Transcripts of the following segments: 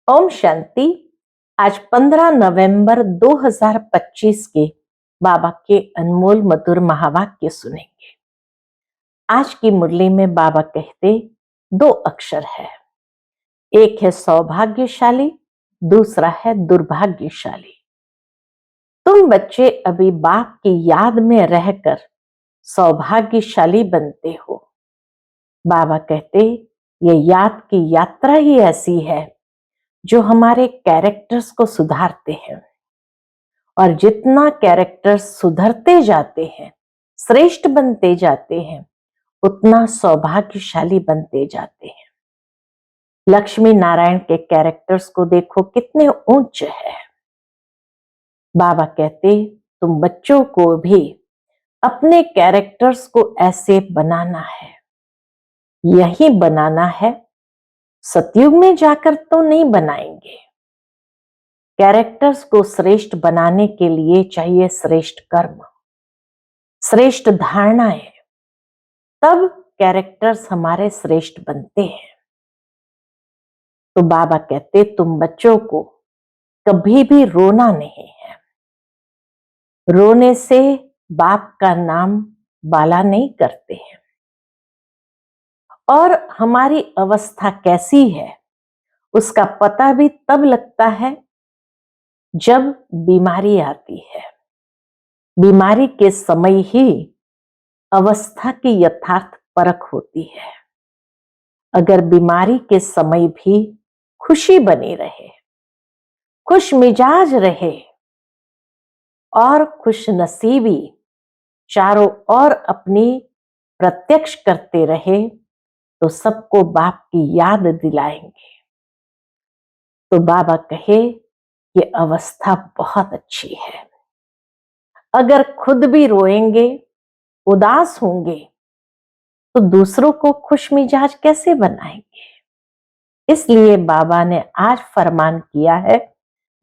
ओम शांति। आज 15 नवंबर 2025 के बाबा के अनमोल मधुर महावाक्य सुनेंगे। आज की मुरली में बाबा कहते 2 अक्षर है। एक है सौभाग्यशाली, दूसरा है दुर्भाग्यशाली। तुम बच्चे अभी बाप की याद में रहकर सौभाग्यशाली बनते हो। बाबा कहते ये याद की यात्रा ही ऐसी है जो हमारे कैरेक्टर्स को सुधारते हैं, और जितना कैरेक्टर्स सुधरते जाते हैं, श्रेष्ठ बनते जाते हैं, उतना सौभाग्यशाली बनते जाते हैं। लक्ष्मी नारायण के कैरेक्टर्स को देखो कितने ऊंच है। बाबा कहते तुम बच्चों को भी अपने कैरेक्टर्स को ऐसे बनाना है, यही बनाना है। सतयुग में जाकर तो नहीं बनाएंगे। कैरेक्टर्स को श्रेष्ठ बनाने के लिए चाहिए श्रेष्ठ कर्म, श्रेष्ठ धारणाएं, तब कैरेक्टर्स हमारे श्रेष्ठ बनते हैं। तो बाबा कहते तुम बच्चों को कभी भी रोना नहीं है। रोने से बाप का नाम बाला नहीं करते हैं। और हमारी अवस्था कैसी है उसका पता भी तब लगता है जब बीमारी आती है। बीमारी के समय ही अवस्था की यथार्थ परख होती है। अगर बीमारी के समय भी खुशी बनी रहे, खुश मिजाज रहे और खुश नसीबी चारों ओर अपनी प्रत्यक्ष करते रहे, तो सबको बाप की याद दिलाएंगे। तो बाबा कहे ये अवस्था बहुत अच्छी है। अगर खुद भी रोएंगे, उदास होंगे, तो दूसरों को खुश मिजाज कैसे बनाएंगे। इसलिए बाबा ने आज फरमान किया है,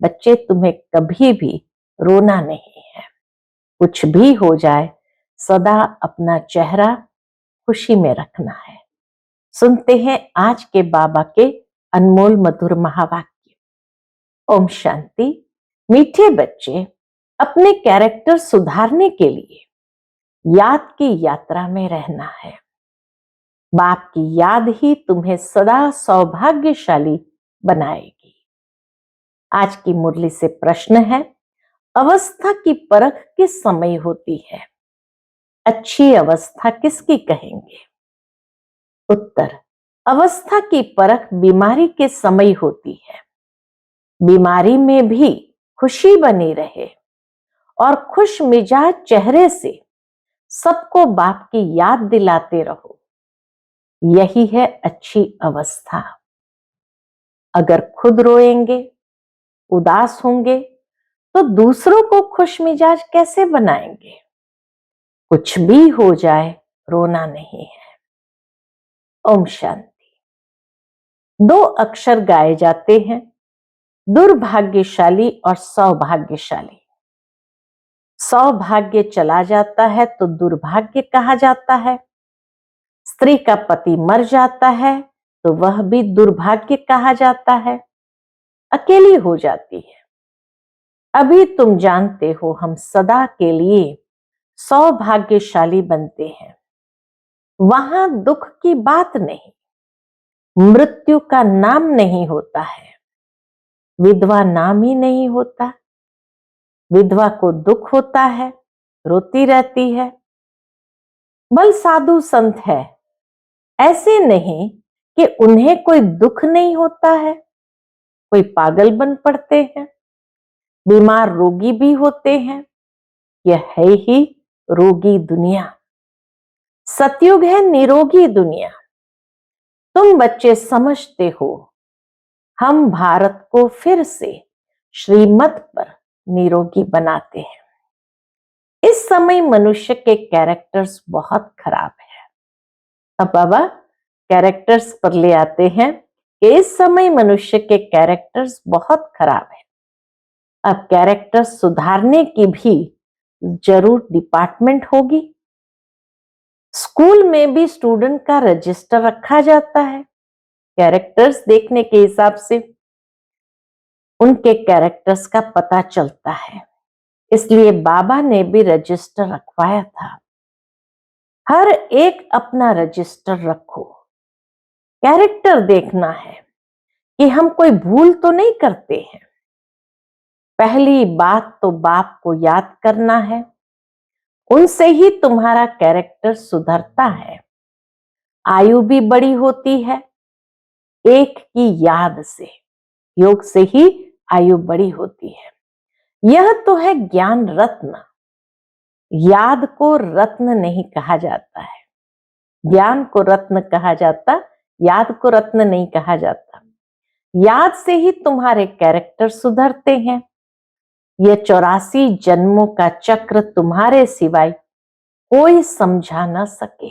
बच्चे तुम्हें कभी भी रोना नहीं है। कुछ भी हो जाए, सदा अपना चेहरा खुशी में रखना है। सुनते हैं आज के बाबा के अनमोल मधुर महावाक्य। ओम शांति। मीठे बच्चे, अपने कैरेक्टर सुधारने के लिए याद की यात्रा में रहना है। बाप की याद ही तुम्हें सदा सौभाग्यशाली बनाएगी। आज की मुरली से प्रश्न है, अवस्था की परख किस समय होती है? अच्छी अवस्था किसकी कहेंगे? उत्तर, अवस्था की परख बीमारी के समय होती है। बीमारी में भी खुशी बनी रहे और खुश मिजाज चेहरे से सबको बाप की याद दिलाते रहो, यही है अच्छी अवस्था। अगर खुद रोएंगे, उदास होंगे, तो दूसरों को खुश मिजाज कैसे बनाएंगे। कुछ भी हो जाए, रोना नहीं है। ओम शांति। 2 अक्षर गाए जाते हैं, दुर्भाग्यशाली और सौभाग्यशाली। सौभाग्य चला जाता है तो दुर्भाग्य कहा जाता है। स्त्री का पति मर जाता है तो वह भी दुर्भाग्य कहा जाता है। अकेली हो जाती है। अभी तुम जानते हो हम सदा के लिए सौभाग्यशाली बनते हैं। वहां दुख की बात नहीं, मृत्यु का नाम नहीं होता है, विधवा नाम ही नहीं होता। विधवा को दुख होता है, रोती रहती है। बल साधु संत है, ऐसे नहीं कि उन्हें कोई दुख नहीं होता है। कोई पागल बन पड़ते हैं, बीमार रोगी भी होते हैं। यह है ही रोगी दुनिया। सतयुग है निरोगी दुनिया। तुम बच्चे समझते हो, हम भारत को फिर से श्रीमत पर निरोगी बनाते हैं। इस समय मनुष्य के कैरेक्टर्स बहुत खराब है। अब बाबा कैरेक्टर्स पर ले आते हैं कि इस समय मनुष्य के कैरेक्टर्स बहुत खराब है। अब कैरेक्टर्स सुधारने की भी जरूर डिपार्टमेंट होगी। स्कूल में भी स्टूडेंट का रजिस्टर रखा जाता है कैरेक्टर्स देखने के हिसाब से। उनके कैरेक्टर्स का पता चलता है। इसलिए बाबा ने भी रजिस्टर रखवाया था। हर एक अपना रजिस्टर रखो। कैरेक्टर देखना है कि हम कोई भूल तो नहीं करते हैं। पहली बात तो बाप को याद करना है, उनसे ही तुम्हारा कैरेक्टर सुधरता है। आयु भी बड़ी होती है एक की याद से, योग से ही आयु बड़ी होती है। यह तो है ज्ञान रत्न। याद को रत्न नहीं कहा जाता है। ज्ञान को रत्न कहा जाता, याद को रत्न नहीं कहा जाता। याद से ही तुम्हारे कैरेक्टर सुधरते हैं। यह 84 जन्मों का चक्र तुम्हारे सिवाय कोई समझा ना सके।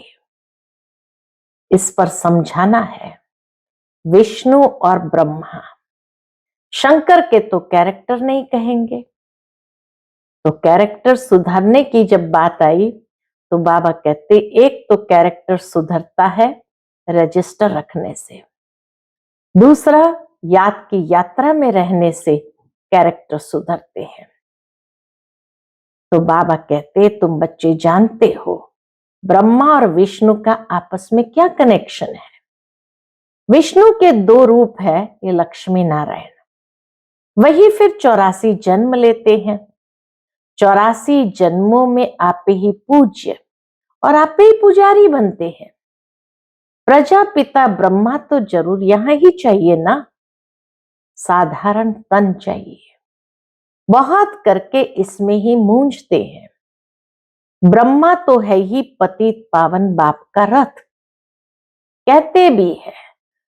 इस पर समझाना है विष्णु और ब्रह्मा। शंकर के तो कैरेक्टर नहीं कहेंगे। तो कैरेक्टर सुधरने की जब बात आई तो बाबा कहते एक तो कैरेक्टर सुधरता है रजिस्टर रखने से, दूसरा याद की यात्रा में रहने से कैरेक्टर सुधरते हैं। तो बाबा कहते तुम बच्चे जानते हो ब्रह्मा और विष्णु का आपस में क्या कनेक्शन है। विष्णु के दो रूप है, ये लक्ष्मी नारायण। वही फिर 84 जन्म लेते हैं। 84 जन्मों में आप ही पूज्य और आप ही पुजारी बनते हैं। प्रजापिता ब्रह्मा तो जरूर यहां ही चाहिए ना। साधारण तन चाहिए, बहुत करके इसमें ही मूंझते हैं। ब्रह्मा तो है ही पतित पावन बाप का रथ। कहते भी है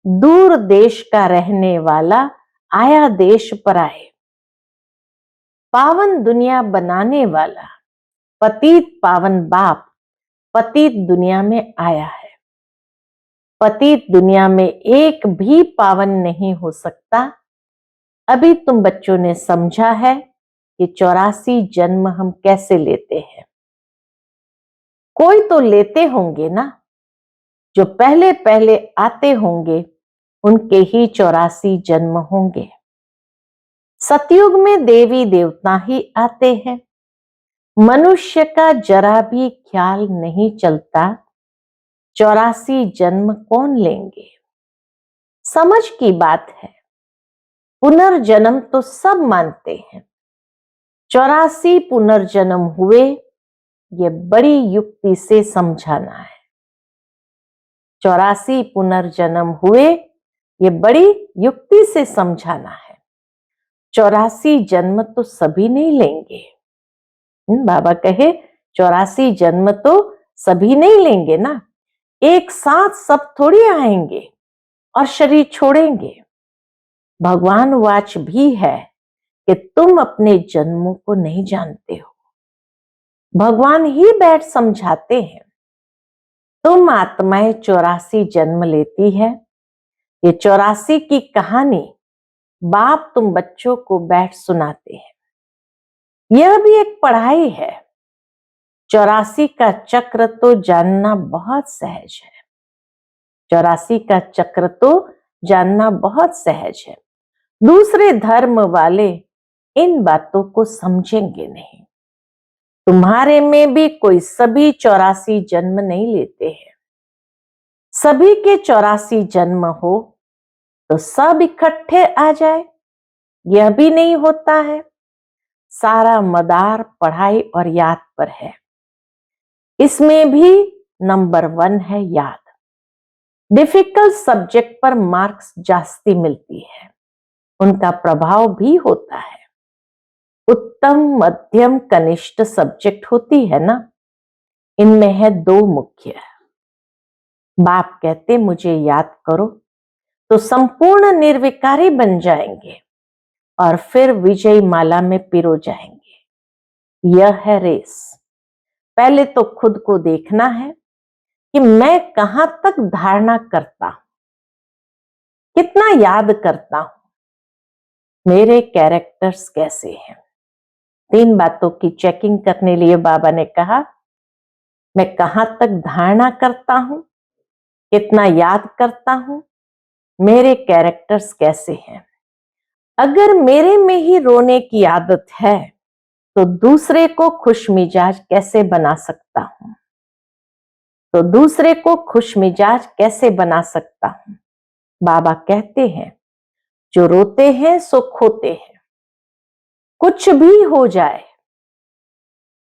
दूर देश का रहने वाला आया देश पर आए। पावन दुनिया बनाने वाला पतित पावन बाप पतित दुनिया में आया है। पतित दुनिया में एक भी पावन नहीं हो सकता। अभी तुम बच्चों ने समझा है कि 84 जन्म हम कैसे लेते हैं। कोई तो लेते होंगे ना, जो पहले पहले आते होंगे उनके ही 84 जन्म होंगे। सतयुग में देवी देवता ही आते हैं। मनुष्य का जरा भी ख्याल नहीं चलता 84 जन्म कौन लेंगे। समझ की बात है। पुनर्जन्म तो सब मानते हैं। 84 पुनर्जन्म हुए, ये बड़ी युक्ति से समझाना है। 84 पुनर्जन्म हुए, ये बड़ी युक्ति से समझाना है। 84 जन्म तो सभी नहीं लेंगे। बाबा कहे 84 जन्म तो सभी नहीं लेंगे ना। एक साथ सब थोड़ी आएंगे और शरीर छोड़ेंगे। भगवान वाच भी है कि तुम अपने जन्मों को नहीं जानते हो। भगवान ही बैठ समझाते हैं। तुम आत्माएं 84 जन्म लेती है। ये 84 की कहानी बाप तुम बच्चों को बैठ सुनाते हैं। यह भी एक पढ़ाई है। 84 का चक्र तो जानना बहुत सहज है। 84 का चक्र तो जानना बहुत सहज है। दूसरे धर्म वाले इन बातों को समझेंगे नहीं। तुम्हारे में भी कोई सभी 84 जन्म नहीं लेते हैं। सभी के 84 जन्म हो तो सब इकट्ठे आ जाए, यह भी नहीं होता है। सारा मदार पढ़ाई और याद पर है। इसमें भी नंबर 1 है याद। डिफिकल्ट सब्जेक्ट पर मार्क्स जास्ती मिलती है, उनका प्रभाव भी होता है। उत्तम मध्यम कनिष्ठ सब्जेक्ट होती है ना, इनमें है 2 मुख्य। बाप कहते मुझे याद करो तो संपूर्ण निर्विकारी बन जाएंगे और फिर विजय माला में पिरो जाएंगे। यह है रेस। पहले तो खुद को देखना है कि मैं कहां तक धारणा करता हूं, कितना याद करता हूं, मेरे कैरेक्टर्स कैसे हैं। 3 बातों की चेकिंग करने लिए बाबा ने कहा मैं कहां तक धारणा करता हूं, कितना याद करता हूं, मेरे कैरेक्टर्स कैसे हैं। अगर मेरे में ही रोने की आदत है तो दूसरे को खुश मिजाज कैसे बना सकता हूं? तो दूसरे को खुश मिजाज कैसे बना सकता हूं? बाबा कहते हैं, जो रोते हैं सो खोते हैं। कुछ भी हो जाए,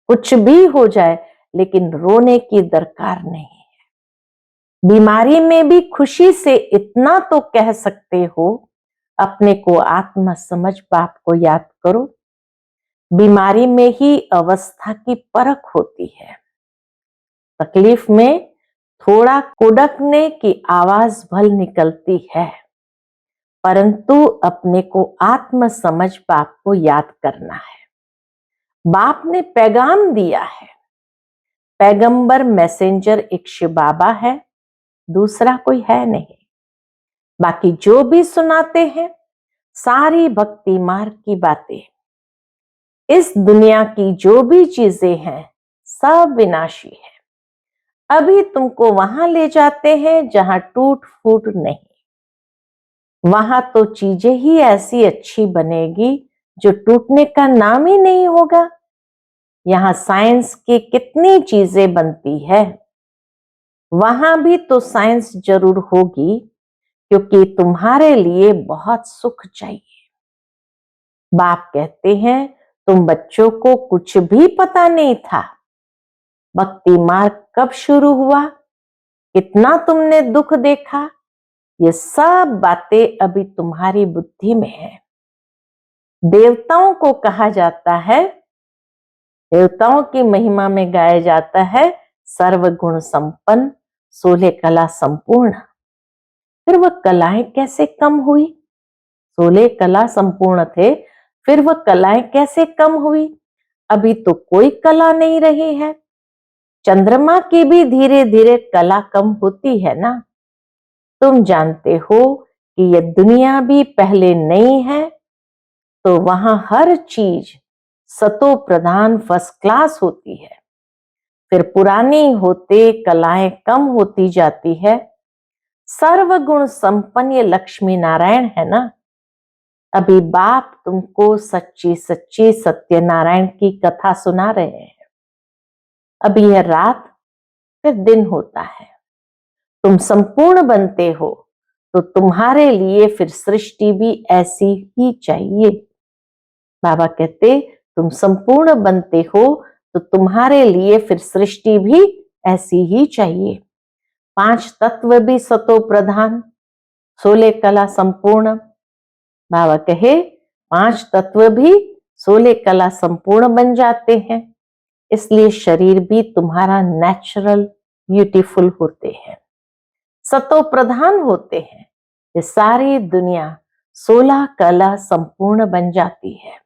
कुछ भी हो जाए, लेकिन रोने की दरकार नहीं है। बीमारी में भी खुशी से इतना तो कह सकते हो, अपने को आत्मा समझ बाप को याद करो। बीमारी में ही अवस्था की परख होती है। तकलीफ में थोड़ा कुड़कने की आवाज भल निकलती है, परंतु अपने को आत्म समझ बाप को याद करना है। बाप ने पैगाम दिया है। पैगंबर मैसेंजर एक शिव बाबा है, दूसरा कोई है नहीं। बाकी जो भी सुनाते हैं सारी भक्ति मार्ग की बातें। इस दुनिया की जो भी चीजें हैं सब विनाशी है। अभी तुमको वहां ले जाते हैं जहां टूट फूट नहीं। वहां तो चीजें ही ऐसी अच्छी बनेगी जो टूटने का नाम ही नहीं होगा। यहां साइंस की कितनी चीजें बनती है, वहां भी तो साइंस जरूर होगी, क्योंकि तुम्हारे लिए बहुत सुख चाहिए। बाप कहते हैं, तुम बच्चों को कुछ भी पता नहीं था। भक्ति मार्ग कब शुरू हुआ, कितना तुमने दुख देखा, ये सब बातें अभी तुम्हारी बुद्धि में है। देवताओं को कहा जाता है, देवताओं की महिमा में गाया जाता है, सर्वगुण संपन्न, 16 कला संपूर्ण। फिर वह कलाएं कैसे कम हुई? 16 कला संपूर्ण थे, फिर वह कलाएं कैसे कम हुई? अभी तो कोई कला नहीं रही है। चंद्रमा की भी धीरे धीरे कला कम होती है ना। तुम जानते हो कि यह दुनिया भी पहले नहीं है, तो वहां हर चीज सतो प्रधान फर्स्ट क्लास होती है। फिर पुरानी होते कलाएं कम होती जाती है। सर्वगुण संपन्न ये लक्ष्मी नारायण है ना। अभी बाप तुमको सच्ची सच्ची सत्यनारायण की कथा सुना रहे हैं। अभी यह रात फिर दिन होता है। तुम संपूर्ण बनते हो तो तुम्हारे लिए फिर सृष्टि भी ऐसी ही चाहिए। बाबा कहते, तुम संपूर्ण बनते हो तो तुम्हारे लिए फिर सृष्टि भी ऐसी ही चाहिए। 5 तत्व भी सतो प्रधान, 16 कला संपूर्ण। बाबा कहे 5 तत्व भी 16 कला संपूर्ण बन जाते हैं, इसलिए शरीर भी तुम्हारा नेचुरल ब्यूटीफुल होते हैं, सतो प्रधान होते हैं। ये सारी दुनिया 16 कला संपूर्ण बन जाती है।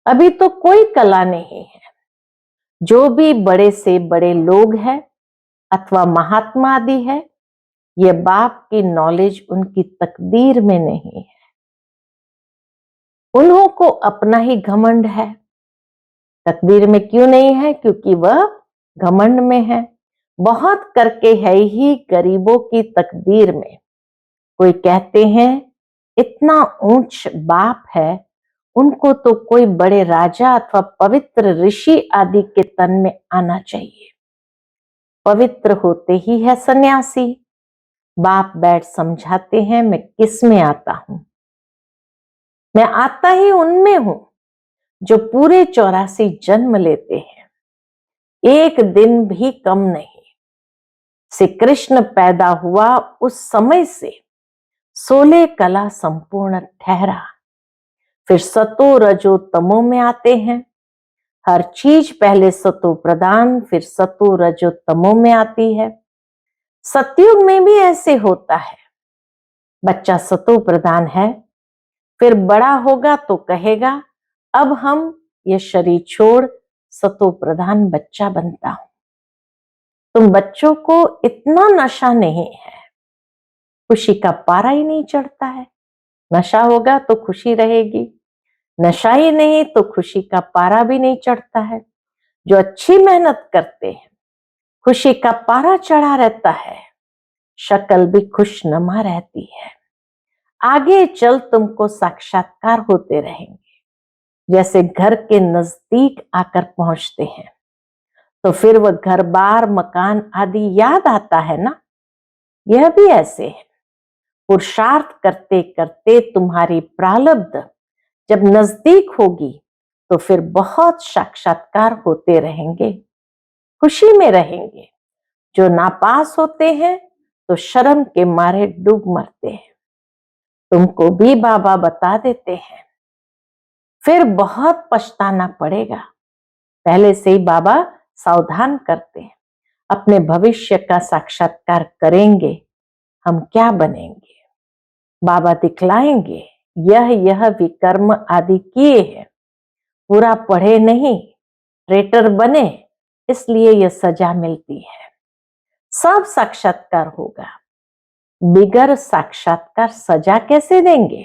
अभी तो कोई कला नहीं है। जो भी बड़े से बड़े लोग हैं अथवा महात्मा आदि है, ये बाप की नॉलेज उनकी तकदीर में नहीं है। उन्हों को अपना ही घमंड है। तकदीर में क्यों नहीं है? क्योंकि वह घमंड में है। बहुत करके है ही गरीबों की तकदीर में। कोई कहते हैं इतना ऊंच बाप है, उनको तो कोई बड़े राजा अथवा पवित्र ऋषि आदि के तन में आना चाहिए। पवित्र होते ही है सन्यासी। बाप बैठ समझाते हैं, मैं किस में आता हूं? मैं आता ही उनमें हूं जो पूरे 84 जन्म लेते हैं, एक दिन भी कम नहीं। श्री कृष्ण पैदा हुआ उस समय से 16 कला संपूर्ण ठहरा। फिर सतो रजो तमो में आते हैं। हर चीज पहले सतो प्रधान, फिर सतो रजो तमो में आती है। सतयुग में भी ऐसे होता है। बच्चा सतो प्रधान है, फिर बड़ा होगा तो कहेगा अब हम ये शरीर छोड़ सतो प्रधान बच्चा बनता हूं। तुम बच्चों को इतना नशा नहीं है, खुशी का पारा ही नहीं चढ़ता है। नशा होगा तो खुशी रहेगी, नशा ही नहीं तो खुशी का पारा भी नहीं चढ़ता है। जो अच्छी मेहनत करते हैं खुशी का पारा चढ़ा रहता है, शक्ल भी खुशनुमा रहती है। आगे चल तुमको साक्षात्कार होते रहेंगे। जैसे घर के नजदीक आकर पहुंचते हैं तो फिर वह घर बार मकान आदि याद आता है ना। यह भी ऐसे है, पुरुषार्थ करते करते तुम्हारी प्रारब्ध जब नजदीक होगी तो फिर बहुत साक्षात्कार होते रहेंगे, खुशी में रहेंगे। जो नापास होते हैं तो शर्म के मारे डूब मरते हैं। तुमको भी बाबा बता देते हैं, फिर बहुत पछताना पड़ेगा। पहले से ही बाबा सावधान करते हैं, अपने भविष्य का साक्षात्कार करेंगे, हम क्या बनेंगे। बाबा दिखलाएंगे, यह विकर्म आदि किए हैं, पूरा पढ़े नहीं, ट्रेटर बने, इसलिए यह सजा मिलती है। सब साक्षात्कार होगा, बिगर साक्षात्कार सजा कैसे देंगे।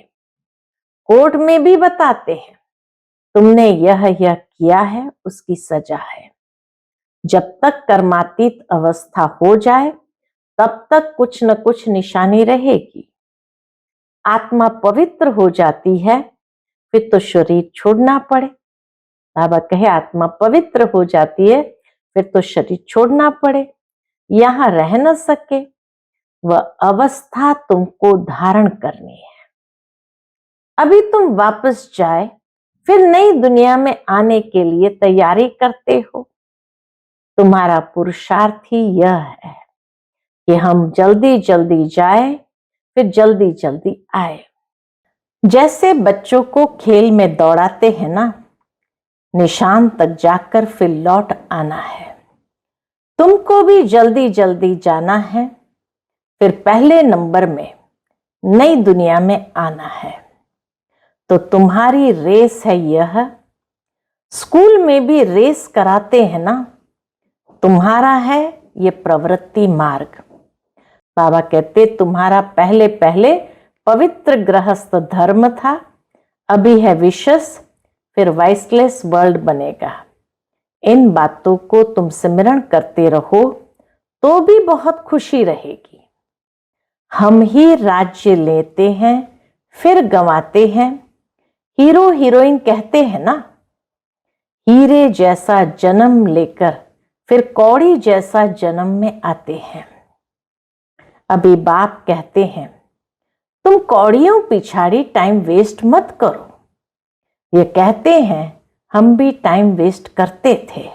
कोर्ट में भी बताते हैं, तुमने यह किया है, उसकी सजा है। जब तक कर्मातीत अवस्था हो जाए तब तक कुछ न कुछ निशानी रहेगी। आत्मा पवित्र हो जाती है फिर तो शरीर छोड़ना पड़े। बाबा कहे आत्मा पवित्र हो जाती है फिर तो शरीर छोड़ना पड़े, यहां रह न सके, वह अवस्था तुमको धारण करनी है। अभी तुम वापस जाए फिर नई दुनिया में आने के लिए तैयारी करते हो। तुम्हारा पुरुषार्थ ही यह है कि हम जल्दी जल्दी जाए फिर जल्दी जल्दी आए। जैसे बच्चों को खेल में दौड़ाते हैं ना, निशान तक जाकर फिर लौट आना है। तुमको भी जल्दी जल्दी जाना है, फिर पहले नंबर में नई दुनिया में आना है। तो तुम्हारी रेस है यह। स्कूल में भी रेस कराते हैं ना, तुम्हारा है ये प्रवृत्ति मार्ग। बाबा कहते तुम्हारा पहले पहले पवित्र गृहस्थ धर्म था, अभी है विशस, फिर वाइसलेस वर्ल्ड बनेगा। इन बातों को तुम सिमरण करते रहो तो भी बहुत खुशी रहेगी। हम ही राज्य लेते हैं फिर गंवाते हैं। हीरो हीरोइन कहते हैं ना, हीरे जैसा जन्म लेकर फिर कौड़ी जैसा जन्म में आते हैं। अभी बाप कहते हैं तुम कौड़ियों पिछाड़ी टाइम वेस्ट मत करो। ये कहते हैं हम भी टाइम वेस्ट करते थे।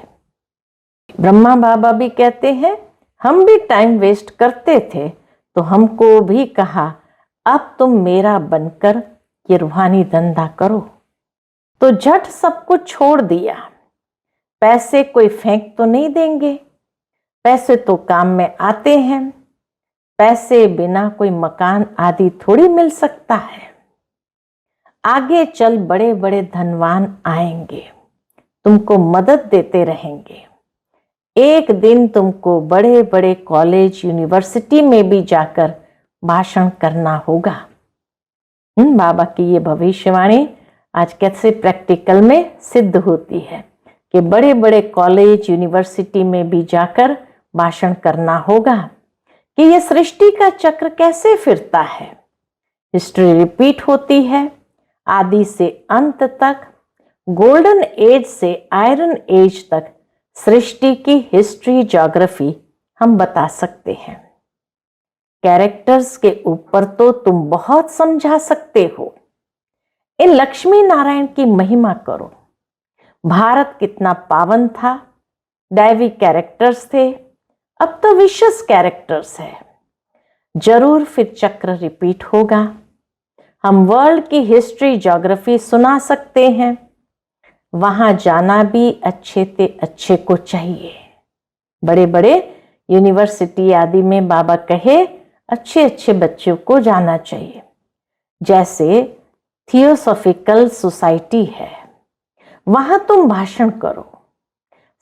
ब्रह्मा बाबा भी कहते हैं हम भी टाइम वेस्ट करते थे, तो हमको भी कहा अब तुम मेरा बनकर ये रूहानी धंधा करो। तो झट सब कुछ छोड़ दिया। पैसे कोई फेंक तो नहीं देंगे, पैसे तो काम में आते हैं। पैसे बिना कोई मकान आदि थोड़ी मिल सकता है। आगे चल बड़े बड़े धनवान आएंगे, तुमको मदद देते रहेंगे। एक दिन तुमको बड़े बड़े कॉलेज यूनिवर्सिटी में भी जाकर भाषण करना होगा। बाबा की ये भविष्यवाणी आज कैसे प्रैक्टिकल में सिद्ध होती है कि बड़े बड़े कॉलेज यूनिवर्सिटी में भी जाकर भाषण करना होगा कि ये सृष्टि का चक्र कैसे फिरता है। हिस्ट्री रिपीट होती है आदि से अंत तक, गोल्डन एज से आयरन एज तक सृष्टि की हिस्ट्री ज्योग्राफी हम बता सकते हैं। कैरेक्टर्स के ऊपर तो तुम बहुत समझा सकते हो। इन लक्ष्मी नारायण की महिमा करो। भारत कितना पावन था, दैवी कैरेक्टर्स थे, अब तो विशेष कैरेक्टर्स है। जरूर फिर चक्र रिपीट होगा। हम वर्ल्ड की हिस्ट्री ज्योग्राफी सुना सकते हैं, वहां जाना भी अच्छे से अच्छे को चाहिए। बड़े बड़े यूनिवर्सिटी आदि में बाबा कहे अच्छे अच्छे बच्चों को जाना चाहिए। जैसे थियोसॉफिकल सोसाइटी है, वहां तुम भाषण करो।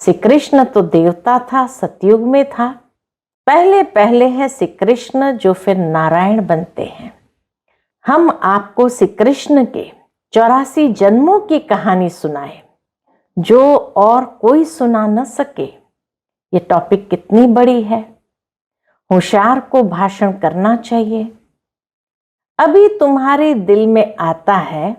श्री कृष्ण तो देवता था, सतयुग में था। पहले पहले है श्री कृष्ण जो फिर नारायण बनते हैं। हम आपको श्री कृष्ण के 84 जन्मों की कहानी सुनाए जो और कोई सुना न सके। ये टॉपिक कितनी बड़ी है। होशियार को भाषण करना चाहिए। अभी तुम्हारे दिल में आता है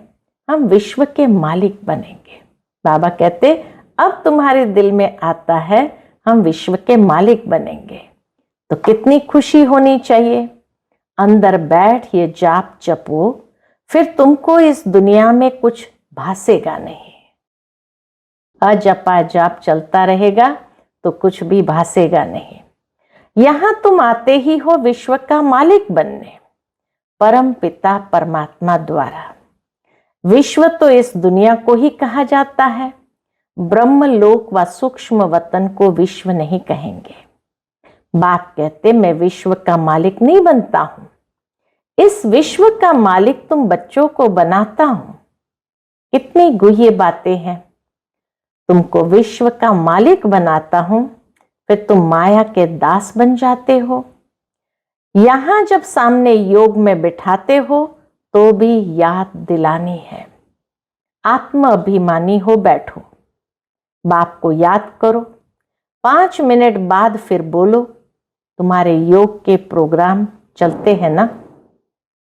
हम विश्व के मालिक बनेंगे। बाबा कहते अब तुम्हारे दिल में आता है हम विश्व के मालिक बनेंगे। तो कितनी खुशी होनी चाहिए। अंदर बैठ ये जाप जपो, फिर तुमको इस दुनिया में कुछ भासेगा नहीं। अजपा जाप चलता रहेगा तो कुछ भी भासेगा नहीं। यहां तुम आते ही हो विश्व का मालिक बनने, परम पिता परमात्मा द्वारा। विश्व तो इस दुनिया को ही कहा जाता है, ब्रह्मलोक व सूक्ष्म वतन को विश्व नहीं कहेंगे। बाप कहते मैं विश्व का मालिक नहीं बनता हूं, इस विश्व का मालिक तुम बच्चों को बनाता हूं। कितनी गुह्य बातें हैं। तुमको विश्व का मालिक बनाता हूं, फिर तुम माया के दास बन जाते हो। यहां जब सामने योग में बिठाते हो तो भी याद दिलानी है। आत्म अभिमानी हो बैठो, बाप को याद करो, 5 मिनट बाद फिर बोलो। तुम्हारे योग के प्रोग्राम चलते हैं ना,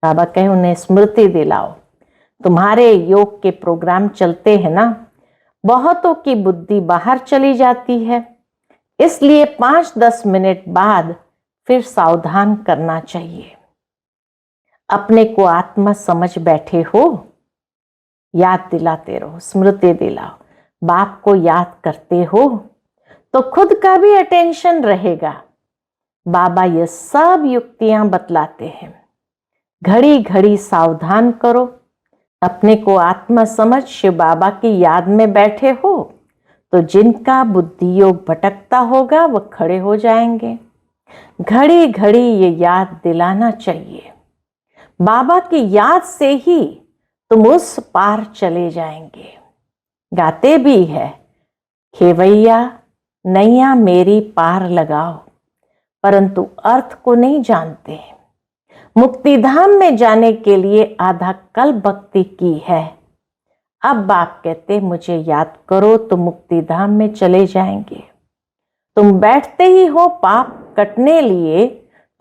बाबा कहे उन्हें स्मृति दिलाओ। तुम्हारे योग के प्रोग्राम चलते हैं ना। बहुतों की बुद्धि बाहर चली जाती है, इसलिए 5-10 मिनट बाद फिर सावधान करना चाहिए। अपने को आत्मा समझ बैठे हो, याद दिलाते रहो, स्मृति दिलाओ। बाप को याद करते हो तो खुद का भी अटेंशन रहेगा। बाबा ये सब युक्तियां बतलाते हैं। घड़ी घड़ी सावधान करो। अपने को आत्मा समझ शिव बाबा की याद में बैठे हो तो जिनका बुद्धि योग भटकता होगा वह खड़े हो जाएंगे। घड़ी घड़ी ये याद दिलाना चाहिए। बाबा की याद से ही तुम उस पार चले जाएंगे। गाते भी है, खेवैया नैया मेरी पार लगाओ, परंतु अर्थ को नहीं जानते। मुक्तिधाम में जाने के लिए आधा कल्प भक्ति की है। अब बाप कहते मुझे याद करो तो मुक्तिधाम में चले जाएंगे। तुम बैठते ही हो पाप कटने लिए,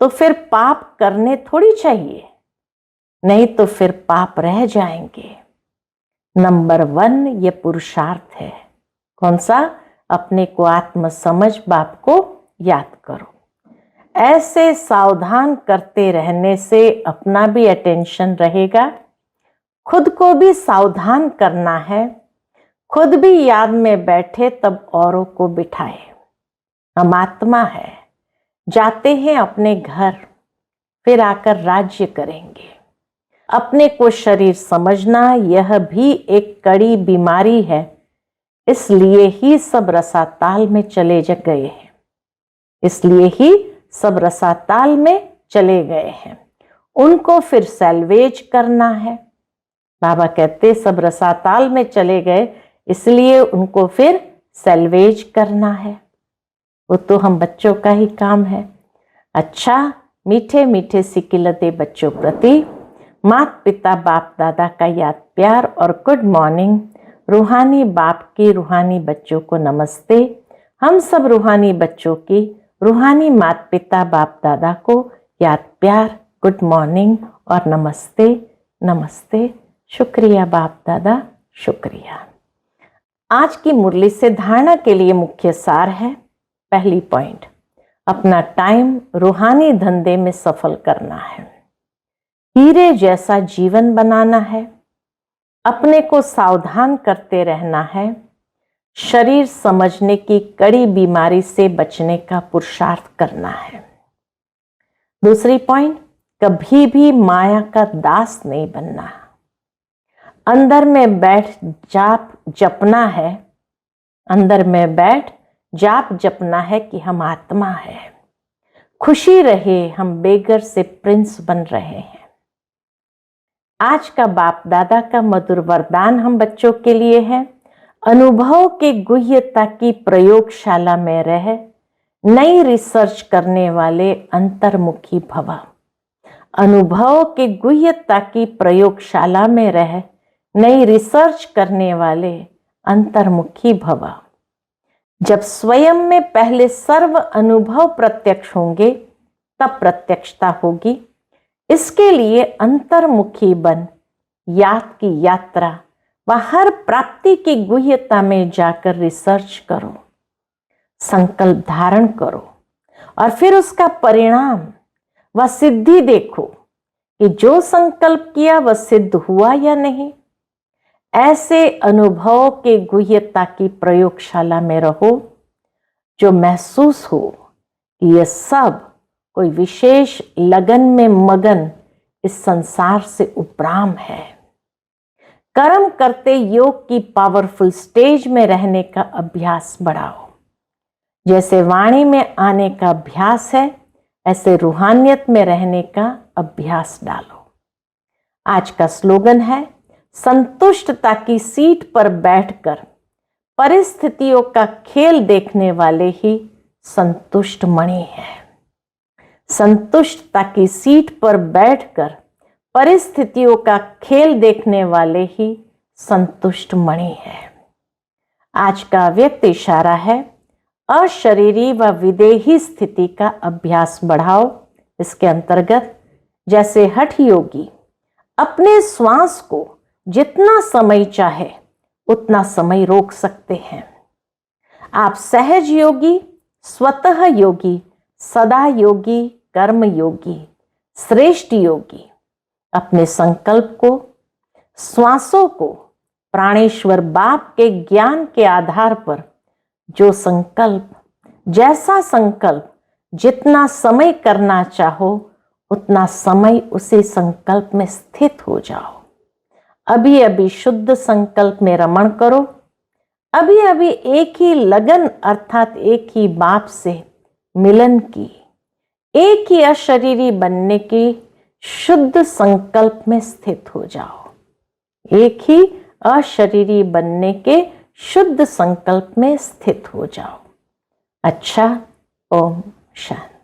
तो फिर पाप करने थोड़ी चाहिए, नहीं तो फिर पाप रह जाएंगे। नंबर 1 ये पुरुषार्थ है। कौन सा? अपने को आत्म समझ बाप को याद करो। ऐसे सावधान करते रहने से अपना भी अटेंशन रहेगा, खुद को भी सावधान करना है। खुद भी याद में बैठे तब औरों को बिठाए। हम आत्मा है, जाते हैं अपने घर, फिर आकर राज्य करेंगे। अपने को शरीर समझना यह भी एक कड़ी बीमारी है, इसलिए ही सब रसाताल में चले गए हैं। इसलिए ही सब रसाताल में चले गए हैं। उनको फिर सैल्वेज करना है। बाबा कहते सब रसाताल में चले गए, इसलिए उनको फिर सैल्वेज करना है। वो तो हम बच्चों का ही काम है। अच्छा, मीठे मीठे सिकिलते बच्चों प्रति माता पिता बाप दादा का याद प्यार और गुड मॉर्निंग। रूहानी बाप की रूहानी बच्चों को नमस्ते। हम सब रूहानी बच्चों की रूहानी माता पिता बाप दादा को याद प्यार, गुड मॉर्निंग और नमस्ते। नमस्ते। शुक्रिया बाप दादा, शुक्रिया। आज की मुरली से धारणा के लिए मुख्य सार है। पहली पॉइंट, अपना टाइम रूहानी धंधे में सफल करना है। हीरे जैसा जीवन बनाना है। अपने को सावधान करते रहना है। शरीर समझने की कड़ी बीमारी से बचने का पुरुषार्थ करना है। दूसरी पॉइंट, कभी भी माया का दास नहीं बनना। अंदर में बैठ जाप जपना है। अंदर में बैठ जाप जपना है कि हम आत्मा है। खुशी रहे, हम बेगर से प्रिंस बन रहे हैं। आज का बाप दादा का मधुर वरदान हम बच्चों के लिए है। अनुभव के गुह्यता की प्रयोगशाला में रह नई रिसर्च करने वाले अंतर्मुखी भव। अनुभव के गुह्यता की प्रयोगशाला में रह नई रिसर्च करने वाले अंतर्मुखी भव। जब स्वयं में पहले सर्व अनुभव प्रत्यक्ष होंगे तब प्रत्यक्षता होगी। इसके लिए अंतर्मुखी बन याद की यात्रा व हर प्राप्ति की गुह्यता में जाकर रिसर्च करो, संकल्प धारण करो और फिर उसका परिणाम व सिद्धि देखो कि जो संकल्प किया वह सिद्ध हुआ या नहीं। ऐसे अनुभव के गुह्यता की प्रयोगशाला में रहो जो महसूस हो कि यह सब कोई विशेष लगन में मगन इस संसार से उपराम है। कर्म करते योग की पावरफुल स्टेज में रहने का अभ्यास बढ़ाओ। जैसे वाणी में आने का अभ्यास है, ऐसे रूहानियत में रहने का अभ्यास डालो। आज का स्लोगन है, संतुष्टता की सीट पर बैठकर परिस्थितियों का खेल देखने वाले ही संतुष्ट मणि है। संतुष्टता की सीट पर बैठकर परिस्थितियों का खेल देखने वाले ही संतुष्ट मणि है। आज का व्यक्त इशारा है, अशरीरी व विदेही स्थिति का अभ्यास बढ़ाओ। इसके अंतर्गत जैसे हठ योगी अपने श्वास को जितना समय चाहे उतना समय रोक सकते हैं, आप सहज योगी, स्वतः योगी, सदा योगी, कर्म योगी, श्रेष्ठ योगी अपने संकल्प को, श्वासों को प्राणेश्वर बाप के ज्ञान के आधार पर जो संकल्प, जैसा संकल्प, जितना समय करना चाहो उतना समय उसी संकल्प में स्थित हो जाओ। अभी अभी शुद्ध संकल्प में रमण करो। अभी अभी एक ही लगन अर्थात एक ही बाप से मिलन की, एक ही अशरीरी बनने की शुद्ध संकल्प में स्थित हो जाओ। एक ही अशरीरी बनने के शुद्ध संकल्प में स्थित हो जाओ। अच्छा, ओम शांति।